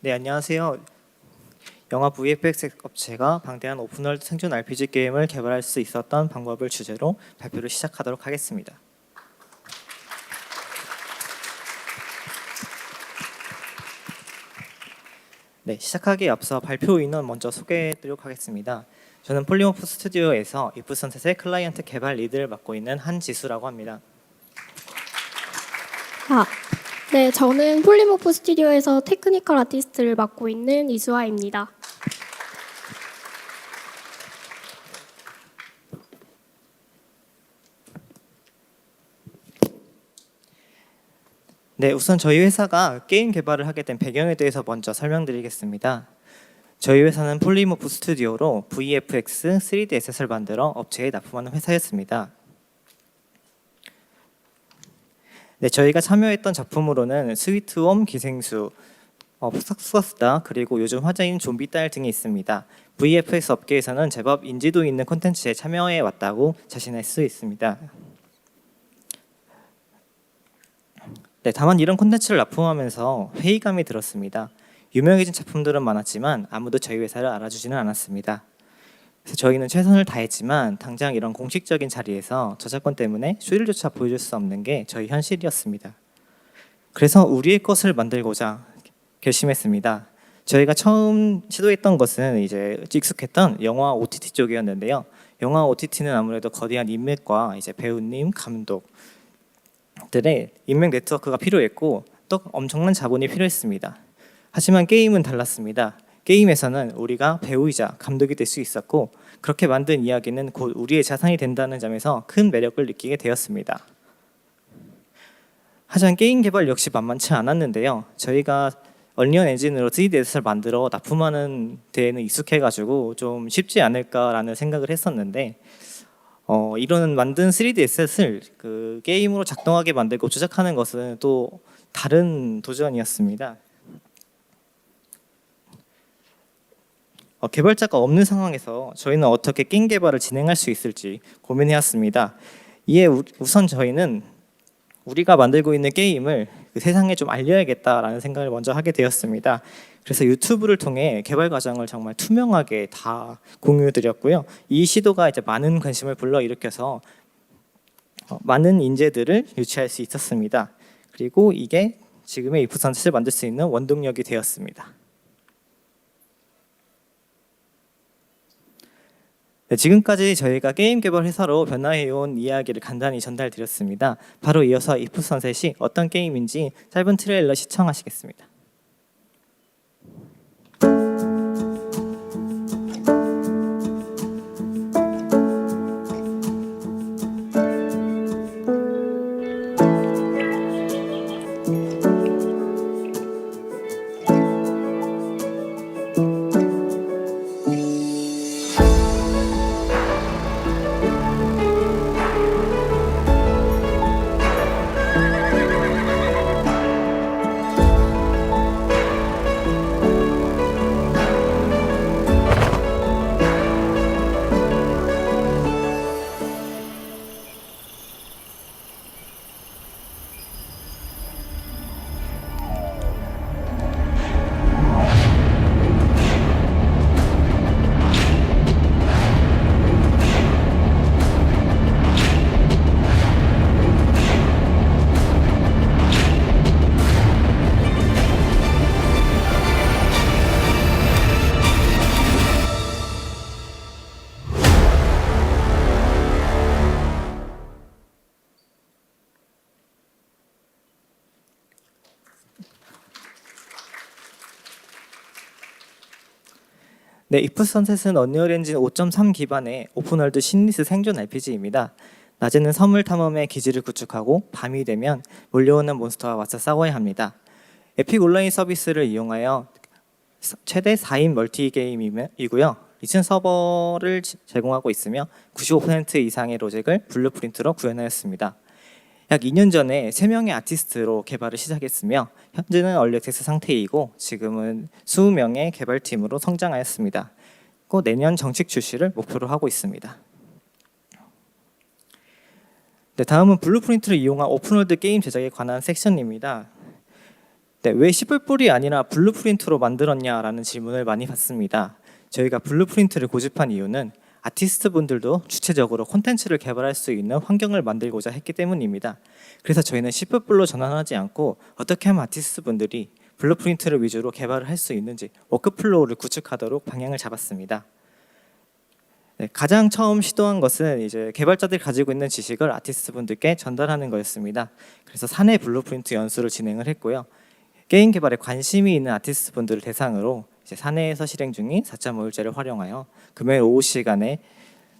네, 안녕하세요. 영화 VFX 업체가 방대한 오픈월드 생존 RPG 게임을 개발할 수 있었던 방법을 주제로 발표를 시작하도록 하겠습니다. 네, 시작하기에 앞서 발표 인원 먼저 소개해드리도록 하겠습니다. 저는 폴리모프 스튜디오에서 이프 선셋의 클라이언트 개발 리드를 맡고 있는 한지수라고 합니다. 네, 저는 폴리모프 스튜디오에서 테크니컬 아티스트를 맡고 있는 이수아입니다. 네, 우선 저희 회사가 게임 개발을 하게 된 배경에 대해서 먼저 설명드리겠습니다. 저희 회사는 폴리모프 스튜디오로 VFX 3D 에셋을 만들어 업체에 납품하는 회사였습니다. 네, 저희가 참여했던 작품으로는 스위트홈, 기생수, 폭삭스다 그리고 요즘 화제인 좀비 딸 등이 있습니다. VFX 업계에서는 제법 인지도 있는 콘텐츠에 참여해 왔다고 자신할 수 있습니다. 네, 다만 이런 콘텐츠를 납품하면서 회의감이 들었습니다. 유명해진 작품들은 많았지만 아무도 저희 회사를 알아주지는 않았습니다. 그래서 저희는 최선을 다했지만 당장 이런 공식적인 자리에서 저작권 때문에 쇼일조차 보여줄 수 없는 게 저희 현실이었습니다. 그래서 우리의 것을 만들고자 결심했습니다. 저희가 처음 시도했던 것은 이제 익숙했던 영화 OTT 쪽이었는데요. 영화 OTT는 아무래도 거대한 인맥과 이제 배우님, 감독들의 인맥 네트워크가 필요했고 또 엄청난 자본이 필요했습니다. 하지만 게임은 달랐습니다. 게임에서는 우리가 배우이자 감독이 될 수 있었고 그렇게 만든 이야기는 곧 우리의 자산이 된다는 점에서 큰 매력을 느끼게 되었습니다. 하지만 게임 개발 역시 만만치 않았는데요. 저희가 얼리언 엔진으로 3D 에셋을 만들어 납품하는 데에는 익숙해가지고 좀 쉽지 않을까라는 생각을 했었는데 이런 만든 3D 에셋을 그 게임으로 작동하게 만들고 조작하는 것은 또 다른 도전이었습니다. 개발자가 없는 상황에서 저희는 어떻게 게임 개발을 진행할 수 있을지 고민해왔습니다. 이에 우선 저희는 우리가 만들고 있는 게임을 그 세상에 좀 알려야겠다라는 생각을 먼저 하게 되었습니다. 그래서 유튜브를 통해 개발 과정을 정말 투명하게 다 공유드렸고요. 이 시도가 이제 많은 관심을 불러일으켜서 많은 인재들을 유치할 수 있었습니다. 그리고 이게 지금의 이프 선셋을 만들 수 있는 원동력이 되었습니다. 네, 지금까지 저희가 게임 개발 회사로 변화해온 이야기를 간단히 전달드렸습니다. 바로 이어서 이프 선셋이 어떤 게임인지 짧은 트레일러 시청하시겠습니다. 네, 이프 선셋은 언리얼 엔진 5.3 기반의 오픈월드 심리스 생존 RPG입니다. 낮에는 선물 탐험의 기지를 구축하고 밤이 되면 몰려오는 몬스터와 맞서 싸워야 합니다. 에픽 온라인 서비스를 이용하여 최대 4인 멀티 게임이고요. 리슨 서버를 제공하고 있으며 95% 이상의 로직을 블루프린트로 구현하였습니다. 약 2년 전에 3명의 아티스트로 개발을 시작했으며 현재는 얼리 액세스 상태이고 지금은 20명의 개발팀으로 성장하였습니다. 곧 내년 정식 출시를 목표로 하고 있습니다. 네, 다음은 블루프린트를 이용한 오픈월드 게임 제작에 관한 섹션입니다. 네, 왜 C++이 아니라 블루프린트로 만들었냐라는 질문을 많이 받습니다. 저희가 블루프린트를 고집한 이유는 아티스트 분들도 주체적으로 콘텐츠를 개발할 수 있는 환경을 만들고자 했기 때문입니다. 그래서 저희는 C++로 전환하지 않고 어떻게 하면 아티스트 분들이 블루프린트를 위주로 개발을 할 수 있는지 워크플로우를 구축하도록 방향을 잡았습니다. 네, 가장 처음 시도한 것은 이제 개발자들이 가지고 있는 지식을 아티스트 분들께 전달하는 거였습니다. 그래서 사내 블루프린트 연수를 진행을 했고요. 게임 개발에 관심이 있는 아티스트 분들을 대상으로 이제 사내에서 실행 중인 4.5일제를 활용하여 금요일 오후 시간에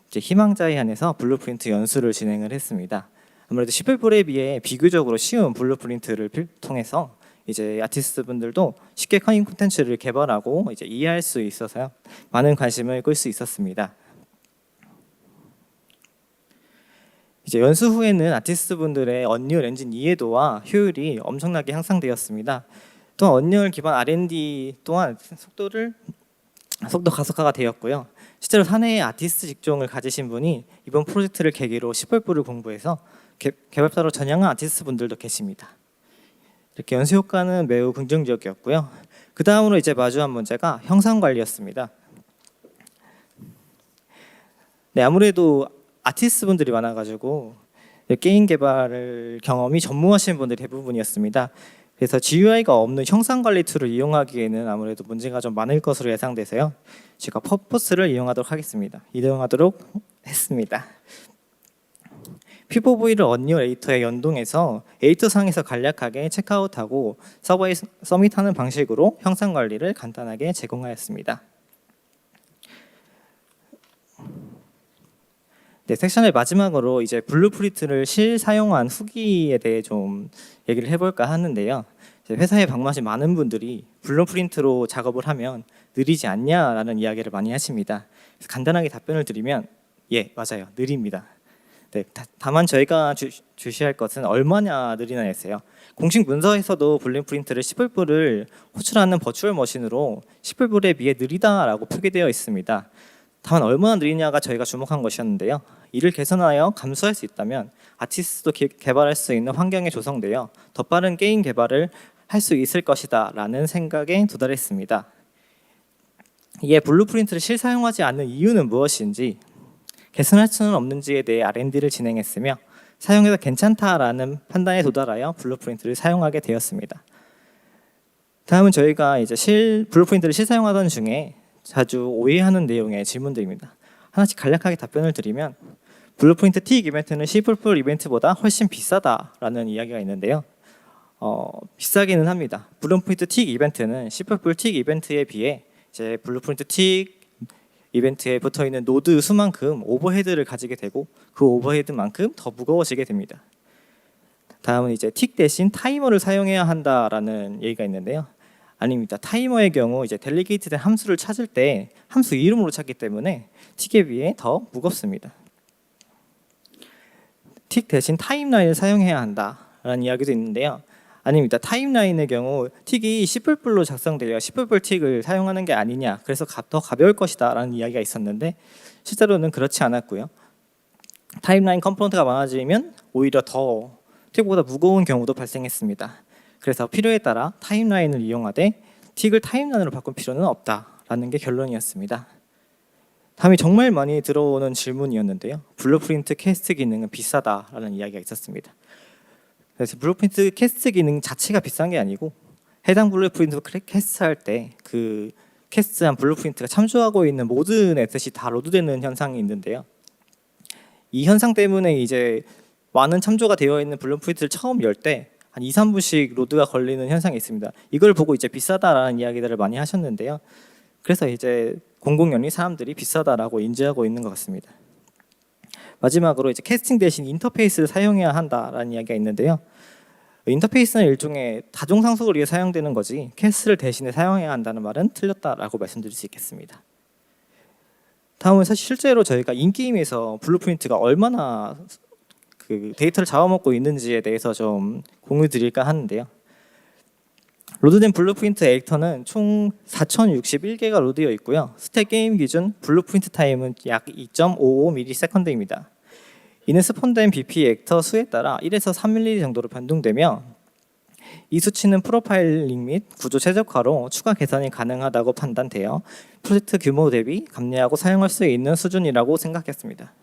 이제 희망자에 한해서 블루프린트 연수를 진행을 했습니다. 아무래도 C++에 비해 비교적으로 쉬운 블루프린트를 통해서 이제 아티스트 분들도 쉽게 커닝 콘텐츠를 개발하고 이제 이해할 수 있어서요. 많은 관심을 끌 수 있었습니다. 이제 연수 후에는 아티스트 분들의 언리얼 엔진 이해도와 효율이 엄청나게 향상되었습니다. 또한 언리얼 기반 R&D 또한 속도 가속화가 되었고요. 실제로 사내에 아티스트 직종을 가지신 분이 이번 프로젝트를 계기로 C++를 공부해서 개발자로 전향한 아티스트 분들도 계십니다. 이렇게 연수 효과는 매우 긍정적이었고요. 그 다음으로 이제 마주한 문제가 형상 관리였습니다. 네, 아무래도 아티스트 분들이 많아가지고 게임 개발 경험이 전무하신 분들이 대부분이었습니다. 그래서 GUI가 없는 형상 관리 툴을 이용하기에는 아무래도 문제가 좀 많을 것으로 예상돼서요. 제가 퍼포스를 이용하도록 했습니다. 피보V를 언리얼 에디터에 연동해서 에디터 상에서 간략하게 체크아웃하고 서버에 서밋하는 방식으로 형상 관리를 간단하게 제공하였습니다. 네, 섹션의 마지막으로 이제 블루프린트를 실사용한 후기에 대해 좀 얘기를 해볼까 하는데요. 회사에 방문하신 많은 분들이 블루프린트로 작업을 하면 느리지 않냐라는 이야기를 많이 하십니다. 그래서 간단하게 답변을 드리면 예, 맞아요. 느립니다. 네, 다만 저희가 주시할 것은 얼마나 느리냐였어요. 공식 문서에서도 블루프린트를 C++를 호출하는 버추얼 머신으로 C++에 비해 느리다라고 표기되어 있습니다. 다만 얼마나 느리냐가 저희가 주목한 것이었는데요. 이를 개선하여 감수할 수 있다면 아티스트도 개발할 수 있는 환경이 조성되어 더 빠른 게임 개발을 할 수 있을 것이다 라는 생각에 도달했습니다. 이에 블루프린트를 실사용하지 않는 이유는 무엇인지, 개선할 수는 없는지에 대해 R&D를 진행했으며 사용해서 괜찮다라는 판단에 도달하여 블루프린트를 사용하게 되었습니다. 다음은 저희가 이제 블루프린트를 실사용하던 중에 자주 오해하는 내용의 질문들입니다. 하나씩 간략하게 답변을 드리면 블루프린트 틱 이벤트는 C++ 이벤트보다 훨씬 비싸다라는 이야기가 있는데요. 비싸기는 합니다. 블루프린트 틱 이벤트는 C++ 틱 이벤트에 비해 이제 블루프린트 틱 이벤트에 붙어 있는 노드 수만큼 오버헤드를 가지게 되고 그 오버헤드만큼 더 무거워지게 됩니다. 다음은 이제 틱 대신 타이머를 사용해야 한다라는 얘기가 있는데요. 아닙니다. 타이머의 경우 이제 델리게이트된 함수를 찾을 때 함수 이름으로 찾기 때문에 틱에 비해 더 무겁습니다. 틱 대신 타임라인을 사용해야 한다라는 이야기도 있는데요. 아닙니다. 타임라인의 경우 틱이 C++로 작성되어 C++ 틱을 사용하는 게 아니냐, 그래서 더 가벼울 것이다 라는 이야기가 있었는데 실제로는 그렇지 않았고요. 타임라인 컴포넌트가 많아지면 오히려 더 틱보다 무거운 경우도 발생했습니다. 그래서 필요에 따라 타임라인을 이용하되 틱을 타임라인으로 바꿀 필요는 없다라는 게 결론이었습니다. 다음이 정말 많이 들어오는 질문이었는데요. 블루프린트 캐스트 기능은 비싸다라는 이야기가 있었습니다. 그래서 블루프린트 캐스트 기능 자체가 비싼 게 아니고 해당 블루프린트 캐스트할 때 그 캐스트한 블루프린트가 참조하고 있는 모든 에셋이 다 로드되는 현상이 있는데요. 이 현상 때문에 이제 많은 참조가 되어 있는 블루프린트를 처음 열 때 한 2, 3분씩 로드가 걸리는 현상이 있습니다. 이걸 보고 이제 비싸다라는 이야기들을 많이 하셨는데요. 그래서 이제 공공연히 사람들이 비싸다라고 인지하고 있는 것 같습니다. 마지막으로 이제 캐스팅 대신 인터페이스를 사용해야 한다라는 이야기가 있는데요. 인터페이스는 일종의 다중상속을 위해 사용되는 거지 캐스트를 대신에 사용해야 한다는 말은 틀렸다라고 말씀드릴 수 있겠습니다. 다음은 사실 실제로 저희가 인게임에서 블루프린트가 얼마나 그 데이터를 잡아먹고 있는지에 대해서 좀 공유 드릴까 하는데요. 로드된 블루프린트 에디터는 총 4061개가 로드되어 있고요. 스택 게임 기준 블루프린트 타임은 약 2.55ms입니다. 이는 스폰된 BP 에디터 수에 따라 1에서 3mm 정도로 변동되며 이 수치는 프로파일링 및 구조 최적화로 추가 개선이 가능하다고 판단되어 프로젝트 규모 대비 감내하고 사용할 수 있는 수준이라고 생각했습니다.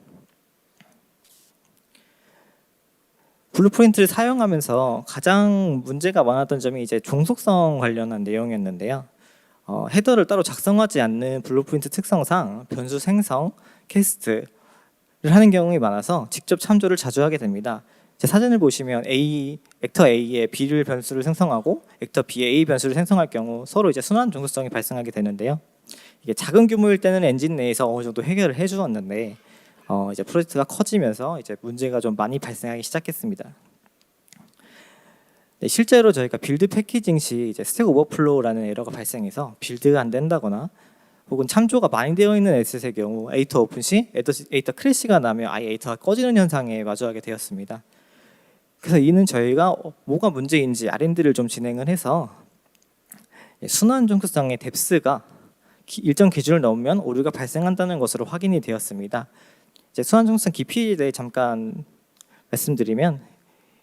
블루프린트를 사용하면서 가장 문제가 많았던 점이 이제 종속성 관련한 내용이었는데요. 헤더를 따로 작성하지 않는 블루프린트 특성상 변수 생성, 캐스트를 하는 경우가 많아서 직접 참조를 자주 하게 됩니다. 제 사진을 보시면 액터 A에 B를 변수를 생성하고 액터 B에 A 변수를 생성할 경우 서로 이제 순환 종속성이 발생하게 되는데요. 이게 작은 규모일 때는 엔진 내에서 어느 정도 해결을 해주었는데 이제 프로젝트가 커지면서 이제 문제가 좀 많이 발생하기 시작했습니다. 네, 실제로 저희가 빌드 패키징 시 이제 스택 오버플로우라는 에러가 발생해서 빌드가 안 된다거나 혹은 참조가 많이 되어 있는 에셋의 경우 에이터 오픈 시 에이터 크래시가 나며 아예 에이터가 꺼지는 현상에 마주하게 되었습니다. 그래서 이는 저희가 뭐가 문제인지 R&D를 좀 진행을 해서 순환 종속성의 뎁스가 일정 기준을 넘으면 오류가 발생한다는 것으로 확인이 되었습니다. 이제 순환 종속성 깊이에 대해 잠깐 말씀드리면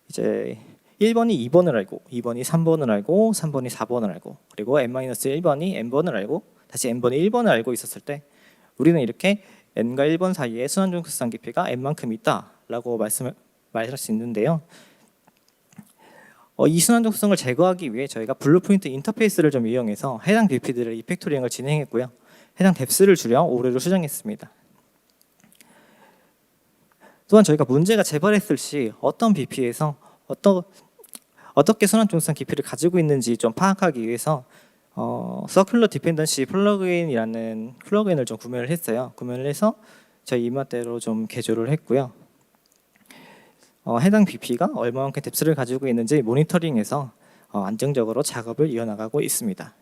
이제 1번이 2번을 알고 2번이 3번을 알고 3번이 4번을 알고 그리고 n-1번이 n번을 알고 다시 n번이 1번을 알고 있었을 때 우리는 이렇게 n과 1번 사이에 순환 종속성 깊이가 n만큼 있다라고 말할 수 있는데요. 이 순환 종속성을 제거하기 위해 저희가 블루프린트 인터페이스를 좀 이용해서 해당 BP들을 리팩토링을 진행했고요. 해당 뎁스를 줄여 오류를 수정했습니다. 또한 저희가 문제가 재발했을 시 어떤 BP에서 어떻게 순환 종속성 깊이를 가지고 있는지 좀 파악하기 위해서 서큘러 디펜던시 플러그인이라는 플러그인을 좀 구매를 했어요. 구매를 해서 저희 입맛대로 좀 개조를 했고요. 해당 BP가 얼마만큼 뎁스를 가지고 있는지 모니터링해서 안정적으로 작업을 이어나가고 있습니다.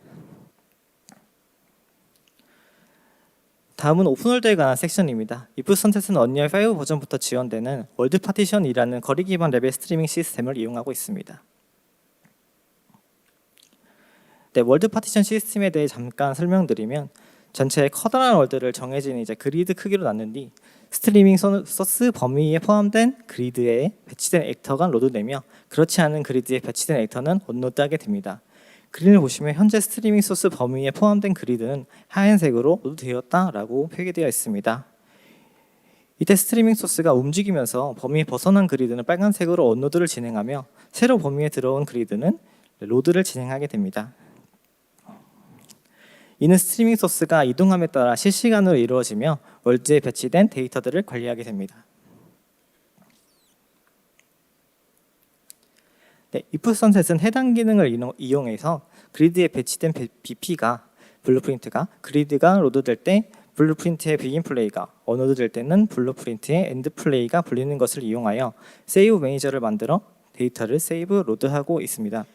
다음은 오픈월드에 관한 섹션입니다. if 선셋은 언리얼 5 버전부터 지원되는 월드 파티션이라는 거리 기반 레벨 스트리밍 시스템을 이용하고 있습니다. 네, 월드 파티션 시스템에 대해 잠깐 설명드리면 전체의 커다란 월드를 정해진 이제 그리드 크기로 나눈 뒤 스트리밍 소스 범위에 포함된 그리드에 배치된 액터가 로드되며 그렇지 않은 그리드에 배치된 액터는 온로드하게 됩니다. 그림을 보시면 현재 스트리밍 소스 범위에 포함된 그리드는 하얀색으로 로드되었다라고 표기되어 있습니다. 이때 스트리밍 소스가 움직이면서 범위에 벗어난 그리드는 빨간색으로 언로드를 진행하며 새로 범위에 들어온 그리드는 로드를 진행하게 됩니다. 이는 스트리밍 소스가 이동함에 따라 실시간으로 이루어지며 월드에 배치된 데이터들을 관리하게 됩니다. 네, if sunset은 해당 기능을 이용해서 그리드에 배치된 BP가 블루프린트가 그리드가 로드될 때 블루프린트의 begin 플레이가 언로드 될 때는 블루프린트의 end 플레이가 불리는 것을 이용하여 세이브 매니저를 만들어 데이터를 세이브 로드하고 있습니다.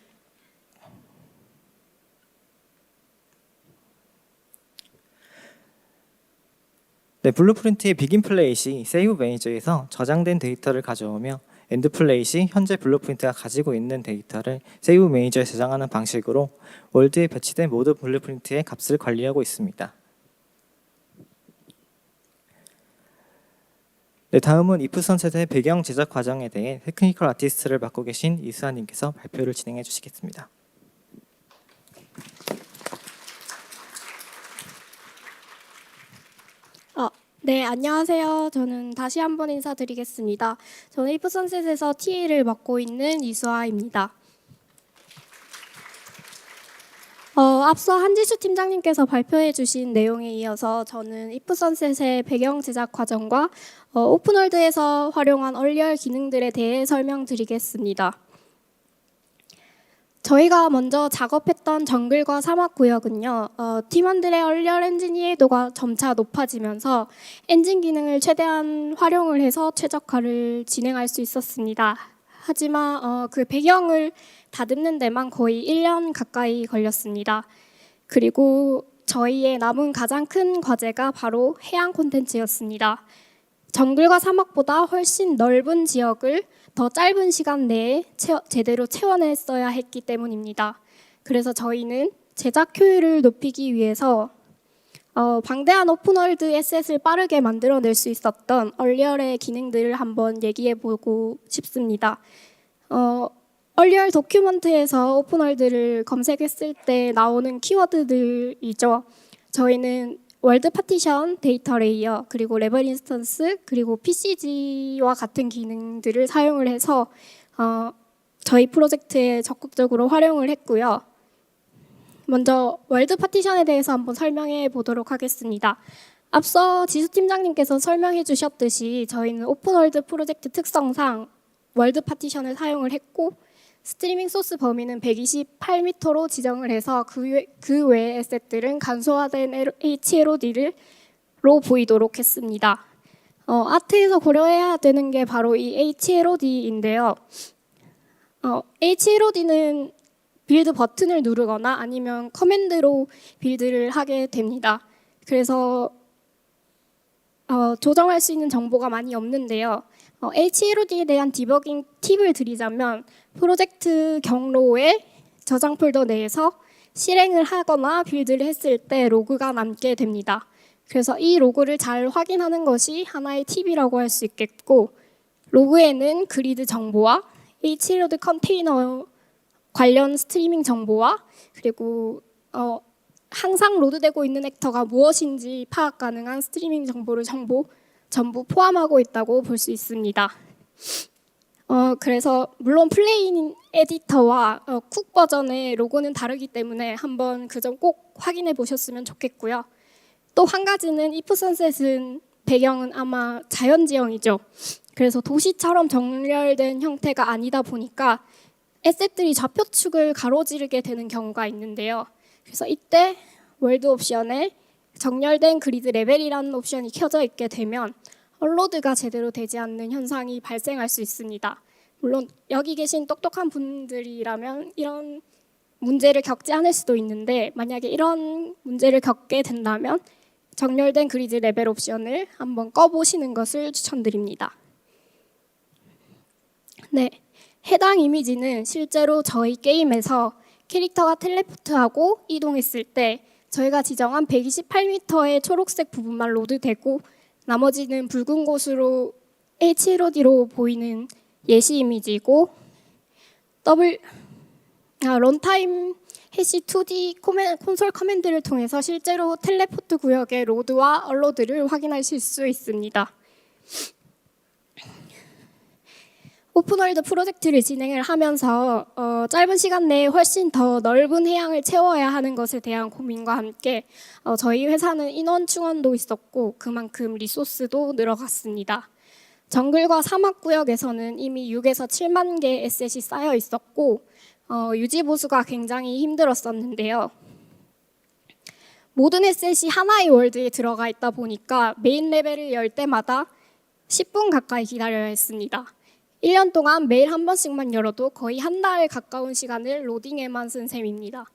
네, 블루프린트의 begin 플레이 시 세이브 매니저에서 저장된 데이터를 가져오며 엔드 플레이 시 현재 블루프린트가 가지고 있는 데이터를 세이브 매니저에 저장하는 방식으로 월드에 배치된 모든 블루프린트의 값을 관리하고 있습니다. 네, 다음은 if 선셋의 배경 제작 과정에 대해 테크니컬 아티스트를 맡고 계신 이수아님께서 발표를 진행해 주시겠습니다. 네, 안녕하세요. 저는 다시 한번 인사드리겠습니다. 저는 if 선셋에서 TA를 맡고 있는 이수아입니다. 앞서 한지수 팀장님께서 발표해 주신 내용에 이어서 저는 if 선셋의 배경 제작 과정과 오픈월드에서 활용한 얼리얼 기능들에 대해 설명드리겠습니다. 저희가 먼저 작업했던 정글과 사막 구역은요, 팀원들의 얼리얼 엔진 이해도가 점차 높아지면서 엔진 기능을 최대한 활용을 해서 최적화를 진행할 수 있었습니다. 하지만 그 배경을 다듬는 데만 거의 1년 가까이 걸렸습니다. 그리고 저희의 남은 가장 큰 과제가 바로 해양 콘텐츠였습니다. 정글과 사막보다 훨씬 넓은 지역을 더 짧은 시간 내에 제대로 채워냈어야 했기 때문입니다. 그래서 저희는 제작 효율을 높이기 위해서 방대한 오픈월드 에셋을 빠르게 만들어낼 수 있었던 얼리얼의 기능들을 한번 얘기해보고 싶습니다. 얼리얼 도큐먼트에서 오픈월드를 검색했을 때 나오는 키워드들이죠. 저희는 월드 파티션, 데이터 레이어, 그리고 레벨 인스턴스, 그리고 PCG와 같은 기능들을 사용을 해서 저희 프로젝트에 적극적으로 활용을 했고요. 먼저 월드 파티션에 대해서 한번 설명해 보도록 하겠습니다. 앞서 지수 팀장님께서 설명해 주셨듯이 저희는 오픈월드 프로젝트 특성상 월드 파티션을 사용을 했고 스트리밍 소스 범위는 128m로 지정을 해서 그 외의 에셋들은 간소화된 HLOD로 보이도록 했습니다. 아트에서 고려해야 되는 게 바로 이 HLOD인데요. HLOD는 빌드 버튼을 누르거나 아니면 커맨드로 빌드를 하게 됩니다. 그래서 조정할 수 있는 정보가 많이 없는데요. HLOD에 대한 디버깅 팁을 드리자면 프로젝트 경로의 저장 폴더 내에서 실행을 하거나 빌드를 했을 때 로그가 남게 됩니다. 그래서 이 로그를 잘 확인하는 것이 하나의 팁이라고 할 수 있겠고 로그에는 그리드 정보와 HLOD 컨테이너 관련 스트리밍 정보와 그리고 항상 로드되고 있는 액터가 무엇인지 파악 가능한 스트리밍 정보를 전부 포함하고 있다고 볼 수 있습니다. 그래서 물론 플레인 에디터와 쿡 버전의 로고는 다르기 때문에 한번 그 점 꼭 확인해 보셨으면 좋겠고요. 또 한 가지는 if sunset은 배경은 아마 자연지형이죠. 그래서 도시처럼 정렬된 형태가 아니다 보니까 에셋들이 좌표축을 가로지르게 되는 경우가 있는데요. 그래서 이때 월드 옵션에 정렬된 그리드 레벨이라는 옵션이 켜져 있게 되면 업로드가 제대로 되지 않는 현상이 발생할 수 있습니다. 물론 여기 계신 똑똑한 분들이라면 이런 문제를 겪지 않을 수도 있는데 만약에 이런 문제를 겪게 된다면 정렬된 그리드 레벨 옵션을 한번 꺼보시는 것을 추천드립니다. 네, 해당 이미지는 실제로 저희 게임에서 캐릭터가 텔레포트하고 이동했을 때 저희가 지정한 128m의 초록색 부분만 로드되고 나머지는 붉은 곳으로 HLOD로 보이는 예시 이미지이고 런타임 해시 2D 콘솔 커맨드를 통해서 실제로 텔레포트 구역의 로드와 얼로드를 확인하실 수 있습니다. 오픈월드 프로젝트를 진행을 하면서 짧은 시간 내에 훨씬 더 넓은 해양을 채워야 하는 것에 대한 고민과 함께 저희 회사는 인원 충원도 있었고 그만큼 리소스도 늘어갔습니다. 정글과 사막 구역에서는 이미 6에서 7만 개의 에셋이 쌓여 있었고 유지 보수가 굉장히 힘들었었는데요. 모든 에셋이 하나의 월드에 들어가 있다 보니까 메인 레벨을 열 때마다 10분 가까이 기다려야 했습니다. 1년 동안 매일 한 번씩만 열어도 거의 한 달 가까운 시간을 로딩에만 쓴 셈입니다.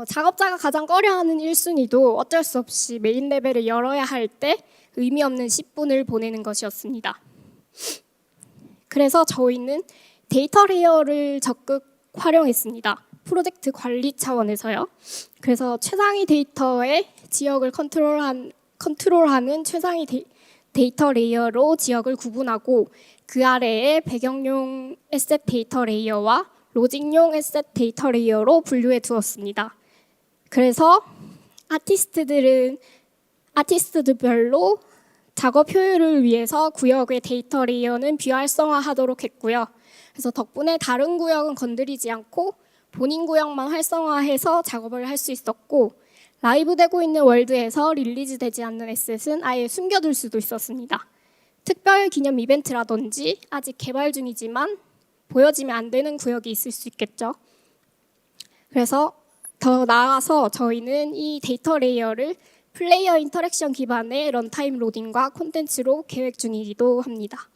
작업자가 가장 꺼려하는 1순위도 어쩔 수 없이 메인 레벨을 열어야 할 때 의미 없는 10분을 보내는 것이었습니다. 그래서 저희는 데이터 레이어를 적극 활용했습니다. 프로젝트 관리 차원에서요. 그래서 최상위 데이터의 지역을 컨트롤하는 최상위 데이터 레이어로 지역을 구분하고 그 아래에 배경용 에셋 데이터 레이어와 로직용 에셋 데이터 레이어로 분류해 두었습니다. 그래서 아티스트들별로 작업 효율을 위해서 구역의 데이터 레이어는 비활성화하도록 했고요. 그래서 덕분에 다른 구역은 건드리지 않고 본인 구역만 활성화해서 작업을 할 수 있었고 라이브 되고 있는 월드에서 릴리즈 되지 않는 에셋은 아예 숨겨둘 수도 있었습니다. 특별 기념 이벤트라든지 아직 개발 중이지만 보여지면 안 되는 구역이 있을 수 있겠죠. 그래서 더 나아가서 저희는 이 데이터 레이어를 플레이어 인터랙션 기반의 런타임 로딩과 콘텐츠로 계획 중이기도 합니다.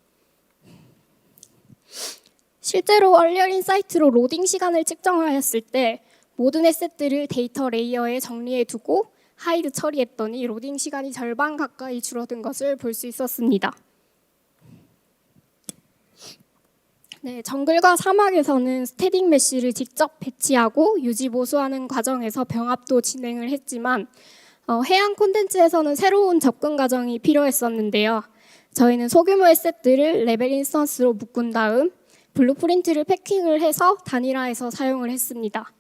실제로 얼리얼 인사이트로 로딩 시간을 측정하였을 때 모든 에셋들을 데이터 레이어에 정리해 두고 하이드 처리했더니 로딩 시간이 절반 가까이 줄어든 것을 볼 수 있었습니다. 네, 정글과 사막에서는 스태틱 메쉬를 직접 배치하고 유지 보수하는 과정에서 병합도 진행을 했지만 해양 콘텐츠에서는 새로운 접근 과정이 필요했었는데요. 저희는 소규모 에셋들을 레벨 인스턴스로 묶은 다음 블루프린트를 패킹을 해서 단일화해서 사용을 했습니다.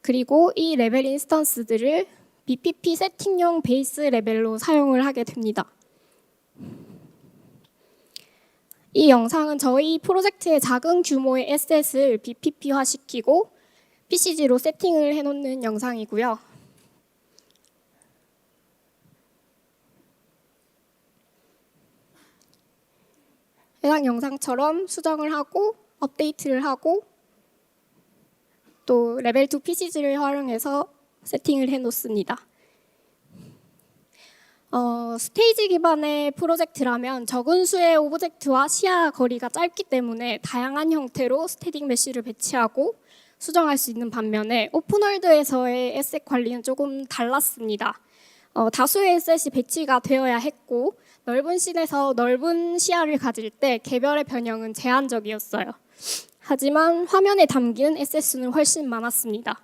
그리고 이 레벨 인스턴스들을 BPP 세팅용 베이스 레벨로 사용을 하게 됩니다. 이 영상은 저희 프로젝트의 작은 규모의 에셋을 BPP화 시키고 PCG로 세팅을 해놓는 영상이고요. 해당 영상처럼 수정을 하고 업데이트를 하고 또 레벨 2 PCG를 활용해서 세팅을 해놓습니다. 스테이지 기반의 프로젝트라면 적은 수의 오브젝트와 시야 거리가 짧기 때문에 다양한 형태로 스태틱 메쉬를 배치하고 수정할 수 있는 반면에 오픈월드에서의 에셋 관리는 조금 달랐습니다. 다수의 에셋이 배치가 되어야 했고 넓은 씬에서 넓은 시야를 가질 때 개별의 변형은 제한적이었어요. 하지만 화면에 담긴 에셋 수는 훨씬 많았습니다.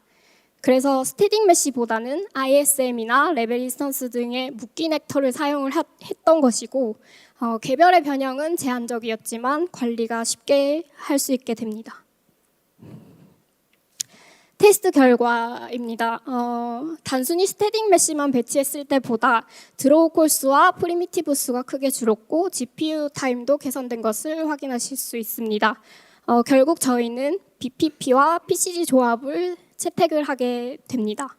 그래서 스태틱 메쉬보다는 ISM이나 레벨 인스턴스 등의 묶인 액터를 사용을 했던 것이고 개별의 변형은 제한적이었지만 관리가 쉽게 할 수 있게 됩니다. 테스트 결과입니다. 단순히 스태틱 메쉬만 배치했을 때보다 드로우 콜수와 프리미티브 수가 크게 줄었고 GPU 타임도 개선된 것을 확인하실 수 있습니다. 결국 저희는 BPP와 PCG 조합을 채택을 하게 됩니다.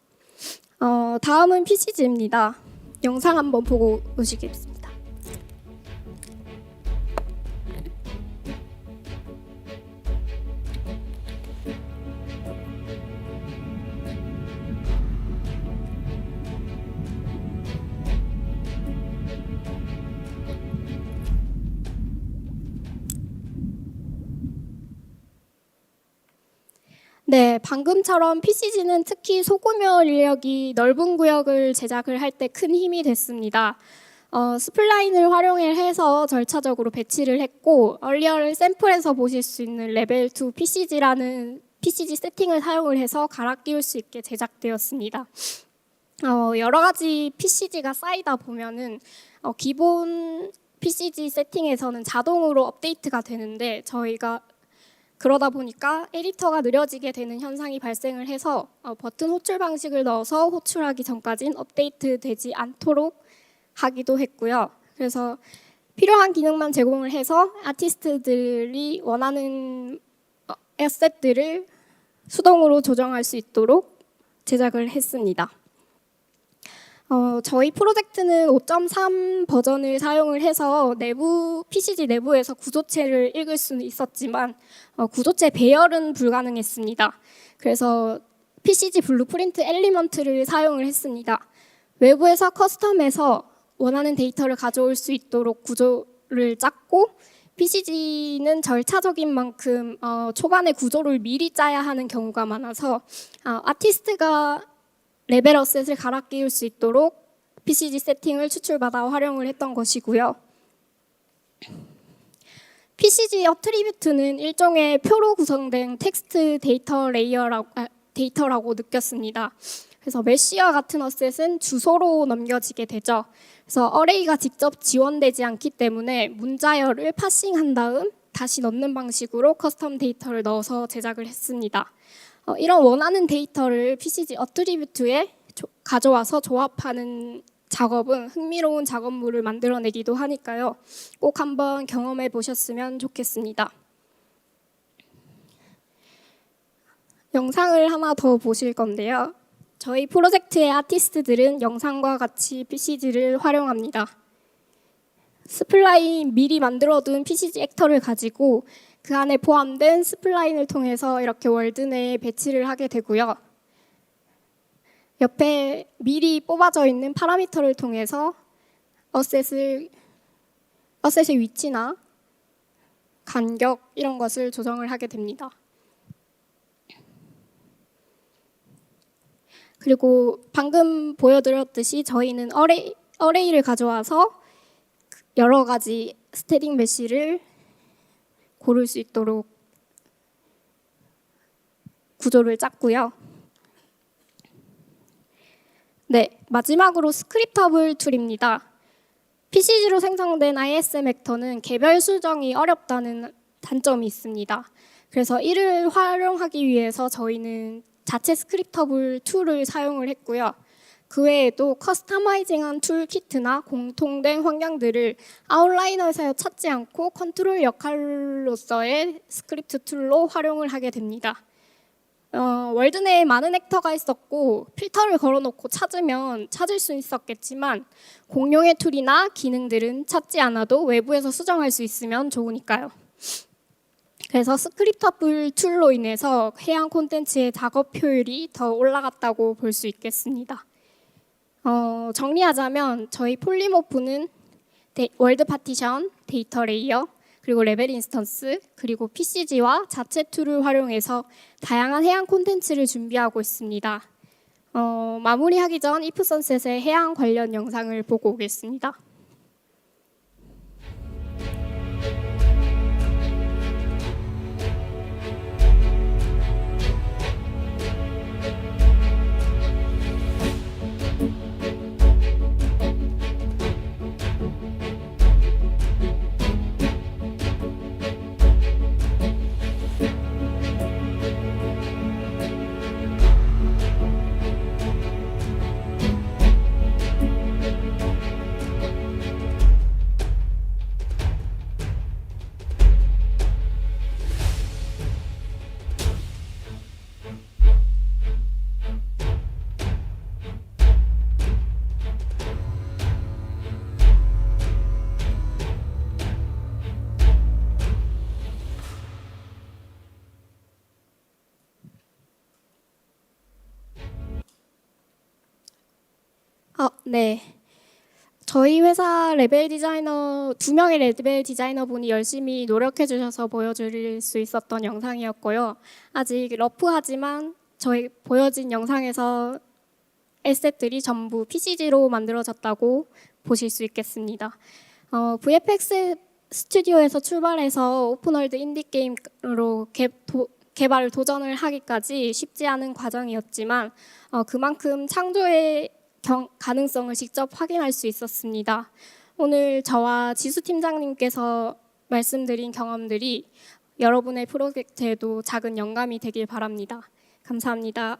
다음은 PCG입니다. 영상 한번 보고 오시겠습니다. 네, 방금처럼 PCG는 특히 소규모 인력이 넓은 구역을 제작을 할 때 큰 힘이 됐습니다. 스플라인을 활용해서 절차적으로 배치를 했고 얼리어를 샘플에서 보실 수 있는 레벨 2 PCG라는 PCG 세팅을 사용을 해서 갈아 끼울 수 있게 제작되었습니다. 여러 가지 PCG가 쌓이다 보면은 기본 PCG 세팅에서는 자동으로 업데이트가 되는데 저희가 그러다 보니까 에디터가 느려지게 되는 현상이 발생을 해서 버튼 호출 방식을 넣어서 호출하기 전까지는 업데이트 되지 않도록 하기도 했고요. 그래서 필요한 기능만 제공을 해서 아티스트들이 원하는 에셋들을 수동으로 조정할 수 있도록 제작을 했습니다. 저희 프로젝트는 5.3 버전을 사용을 해서 PCG 내부에서 구조체를 읽을 수는 있었지만 구조체 배열은 불가능했습니다. 그래서 PCG 블루프린트 엘리먼트를 사용을 했습니다. 외부에서 커스텀해서 원하는 데이터를 가져올 수 있도록 구조를 짰고 PCG는 절차적인 만큼 초반에 구조를 미리 짜야 하는 경우가 많아서 아티스트가 레벨 어셋을 갈아 끼울 수 있도록 PCG 세팅을 추출받아 활용을 했던 것이고요. PCG 어트리뷰트는 일종의 표로 구성된 텍스트 데이터라고 느꼈습니다. 그래서 메쉬와 같은 어셋은 주소로 넘겨지게 되죠. 그래서 어레이가 직접 지원되지 않기 때문에 문자열을 파싱한 다음 다시 넣는 방식으로 커스텀 데이터를 넣어서 제작을 했습니다. 이런 원하는 데이터를 PCG 어트리뷰트에 가져와서 조합하는 작업은 흥미로운 작업물을 만들어내기도 하니까요. 꼭 한번 경험해 보셨으면 좋겠습니다. 영상을 하나 더 보실 건데요. 저희 프로젝트의 아티스트들은 영상과 같이 PCG를 활용합니다. 스플라인 미리 만들어둔 PCG 액터를 가지고 그 안에 포함된 스플라인을 통해서 이렇게 월드 내에 배치를 하게 되고요. 옆에 미리 뽑아져 있는 파라미터를 통해서 어셋의 위치나 간격 이런 것을 조정을 하게 됩니다. 그리고 방금 보여드렸듯이 저희는 어레이를 가져와서 여러 가지 스태틱 메쉬를 고를 수 있도록 구조를 짰고요. 네, 마지막으로 스크립터블 툴입니다. PCG로 생성된 ISM 액터는 개별 수정이 어렵다는 단점이 있습니다. 그래서 이를 활용하기 위해서 저희는 자체 스크립터블 툴을 사용을 했고요. 그 외에도 커스터마이징한 툴키트나 공통된 환경들을 아웃라이너에서 찾지 않고 컨트롤 역할로서의 스크립트 툴로 활용을 하게 됩니다. 월드 내에 많은 액터가 있었고 필터를 걸어놓고 찾으면 찾을 수 있었겠지만 공용의 툴이나 기능들은 찾지 않아도 외부에서 수정할 수 있으면 좋으니까요. 그래서 스크립터블 툴로 인해서 해양 콘텐츠의 작업 효율이 더 올라갔다고 볼 수 있겠습니다. 정리하자면 저희 폴리모프는 월드 파티션, 데이터 레이어, 그리고 레벨 인스턴스, 그리고 PCG와 자체 툴을 활용해서 다양한 해양 콘텐츠를 준비하고 있습니다. 마무리하기 전 이프 선셋의 해양 관련 영상을 보고 오겠습니다. 네. 저희 회사 레벨 디자이너 2명의 레벨 디자이너분이 열심히 노력해 주셔서 보여드릴 수 있었던 영상이었고요. 아직 러프하지만 저희 보여진 영상에서 에셋들이 전부 PCG로 만들어졌다고 보실 수 있겠습니다. VFX 스튜디오에서 출발해서 오픈월드 인디 게임으로 개발을 도전을 하기까지 쉽지 않은 과정이었지만 그만큼 창조의 가능성을 직접 확인할 수 있었습니다. 오늘 저와 지수 팀장님께서 말씀드린 경험들이 여러분의 프로젝트에도 작은 영감이 되길 바랍니다. 감사합니다.